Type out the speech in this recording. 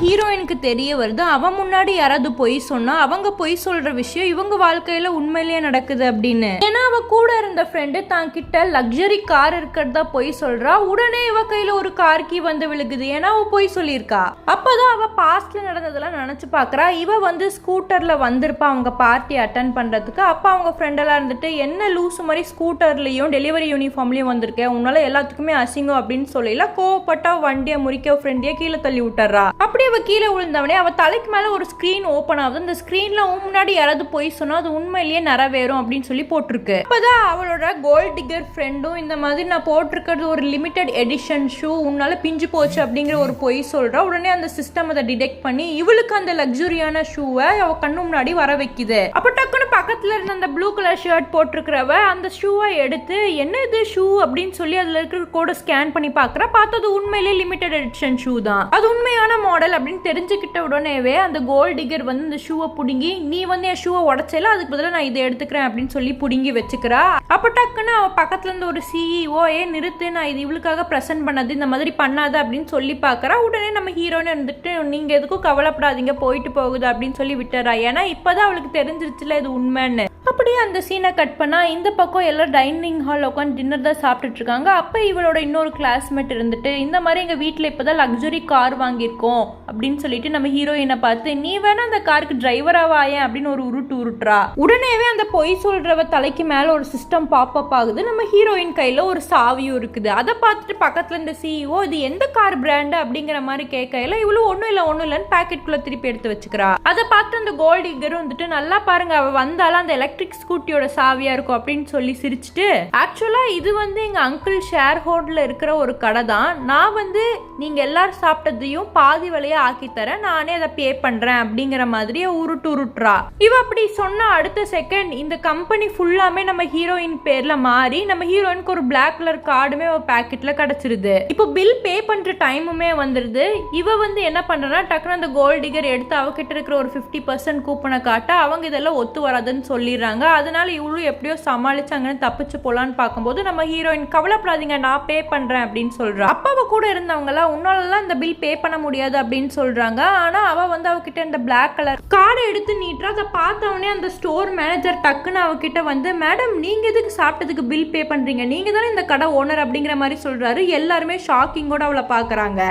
ஹீரோயினுக்கு தெரிய வருது அவன் முன்னாடி யாராவது பொய் சொன்னா அவங்க பொய் சொல்ற விஷயம் இவங்க வாழ்க்கையில உண்மையிலேயே நடக்குது அப்படின்னு. ஏன்னா அவ கூட இருந்த ஃப்ரெண்டு தான் கிட்ட லக்ஸரி கார் இருக்கிறதா பொய் சொல்றா. உடனே இவ கையில ஒரு கார் கீ வந்து விழுகுது. ஏன்னா அவ பொய் சொல்லியிருக்கா. அப்பதான் அவ பாஸ்ட்ல நடந்ததெல்லாம் நினைச்சு பாக்குறா. இவ வந்து ஸ்கூட்டர்ல வந்திருப்பா அவங்க பார்ட்டி அட்டன் பண்றதுக்கு. அப்ப அவங்க ஃப்ரெண்ட் எல்லாம் இருந்துட்டு என்ன லூசு மாதிரி ஸ்கூட்டர்லயும் டெலிவரி யூனிஃபார்ம்லயும் வந்திருக்கேன், உன்னால எல்லாத்துக்குமே அசிங்கம் அப்படின்னு சொல்லல கோவப்பட்டா வண்டியை முறிக்க ஃப்ரெண்டிய கீழே தள்ளி விட்டுறா. அப்படி அவ கீழே விழுந்தவனே அவ தலைக்கு மேல ஒரு ஸ்கிரீன் ஓபன் ஆகுது. அந்த ஸ்கிரீன்ல முன்னாடி யாராவது பொய் சொன்னா அது உண்மையிலேயே நிறைவேறும் அப்படின்னு சொல்லி போட்டிருக்கு. அப்பதான் அவளோட கோல்ட் டிகர் ஃப்ரெண்டும் இந்த மாதிரி நான் போட்டிருக்கிறது ஒரு லிமிடெட் எடிஷன் ஷூ, உன்னால பிஞ்சு போச்சு அப்படிங்கிற ஒரு பொய் சொல்றா. உடனே அந்த சிஸ்டம் அதை டிடெக்ட் பண்ணி இவளுக்கு அந்த லக்ஸுரியான ஷூவை அவ கண்ணு முன்னாடி வர வைக்குது. அப்ப டக்குன்னு பக்கத்துல இருந்த அந்த ப்ளூ கலர் ஷர்ட் போட்டிருக்கிறவ அந்த ஷூவை எடுத்து என்ன இது ஷூ அப்படின்னு சொல்லி அதுல இருக்கிற கோட ஸ்கேன் பண்ணி பாக்குறா. பார்த்தது உண்மையிலேயே லிமிடெட் எடிஷன் ஷூ தான், அது உண்மையான மாடல் அப்படின்னு தெரிஞ்சுக்கிட்ட உடனேவே அந்த கோல்ட் டிகர் வந்து இந்த ஷூவை புடுங்கி நீ வந்து என் ஷூவை உடச்சல அதுக்கு பதிலாக நான் இதை எடுத்துக்கிறேன் அப்படின்னு சொல்லி புடுங்கி வச்சுக்கிறா. அப்ப டக்குன்னு அவ பக்கத்துல இருந்து ஒரு சிஇஓ நிறுத்து, நான் இது இவளுக்காக பிரசன்ட் பண்ணது, இந்த மாதிரி பண்ணாது அப்படின்னு சொல்லி பாக்குறா. உடனே நம்ம ஹீரோன்னு இருந்துட்டு நீங்க எதுக்கும் கவலைப்படாதீங்க போயிட்டு போகுது அப்படின்னு சொல்லி விட்டுறா. ஏன்னா இப்பதான் அவளுக்கு தெரிஞ்சிருச்சுல இது உண்மைன்னு. அப்படியே அந்த சீனை கட் பண்ணா இந்த பக்கம் எல்லாம் டைனிங் ஹால் உட்காந்து டின்னர் தான் சாப்பிட்டுட்டு இருக்காங்க. அப்ப இவளோட இன்னொரு கிளாஸ்மேட் இருந்துட்டு இந்த மாதிரி எங்க வீட்டுல இப்பதான் லக்ஸுரி கார் வாங்கியிருக்கோம் அப்படின்னு சொல்லிட்டு நம்ம ஹீரோயினை பார்த்து நீ வேணா அந்த காருக்கு டிரைவரா வாயேன் அப்படின்னு ஒரு உருட்டுறா. உடனேவே அந்த பொய் சொல்றவ தலைக்கு மேல ஒரு சிஸ்டம் பாப்அப் ஆகுது. நம்ம ஹீரோயின் கையில ஒரு சாவியும் இருக்குது. அதை பார்த்துட்டு பக்கத்துல இந்த சிஇஓ இது எந்த கார் பிராண்ட் அப்படிங்கிற மாதிரி கேட்கல இவ்வளவு ஒண்ணும் இல்லைன்னு பாக்கெட்டுக்குள்ள திருப்பி எடுத்து வச்சுக்கிறா. அதை பார்த்து அந்த கோல்ட் டிகர் வந்துட்டு நல்லா பாருங்க அவ வந்தாலும் அந்த எலக்ட்ரிக் ஸ்கூட்டியோட சாவியா இருக்கும் அப்படின்னு சொல்லி சிரிச்சுட்டு ஆக்சுவலா இது வந்து எங்க அங்கிள் ஷேர் ஹோட்டல்ல இருக்கிற ஒரு கடை தான், நான் வந்து நீங்க எல்லாரும் சாப்பிட்டதையும் பாதி விலையா ஆக்கி தரேன், நானே அதை பே பண்றேன் அப்படிங்கிற மாதிரியே உருட்டுறா. இவ அப்படி சொன்ன அடுத்த செகண்ட் இந்த கம்பெனி ஃபுல்லாமே நம்ம ஹீரோயின் பேர்ல மாறி நம்ம ஹீரோயினுக்கு ஒரு பிளாக் கலர் கார்டுமே ஒரு பாக்கெட்ல கிடைச்சிருது. இப்போ பில் பே பண்ற டைமுமே வந்துருது. இவ வந்து என்ன பண்றா டக்குனு அந்த கோல்ட் டிகர் எடுத்து அவகிட்ட இருக்கிற ஒரு 50% கூப்பனை காட்ட அவங்க இதெல்லாம் ஒத்து வராதுன்னு சொல்லிடுறாங்க. அதனால இவளும் எப்படியோ சமாளிச்சாங்கன்னு தப்பிச்சு போலான்னு பார்க்கும்போது நம்ம ஹீரோயின் கவலைப்படாதீங்க நான் பே பண்றேன் அப்படின்னு சொல்றா. அப்பாவை கூட இருந்தவங்க எல்லாம் உன்னாலலாம் இந்த பில் பே பண்ண முடியாது அப்படின்னு சொல்றாங்க. ஆனா அவ வந்து அவகிட்ட இந்த பிளாக் கலர் கார்டை எடுத்து நீட்டுறா. அதை பார்த்தவனே அந்த ஸ்டோர் மேனேஜர் டக்குன்னு அவகிட்ட வந்து மேடம் நீங்க எதுக்கு சாப்பிட்டதுக்கு பில் பே பண்றீங்க, நீங்க தானே இந்த கடை ஓனர் அப்படிங்கிற மாதிரி சொல்றாரு. எல்லாருமே ஷாக்கிங்கோட அவளை பாக்குறாங்க.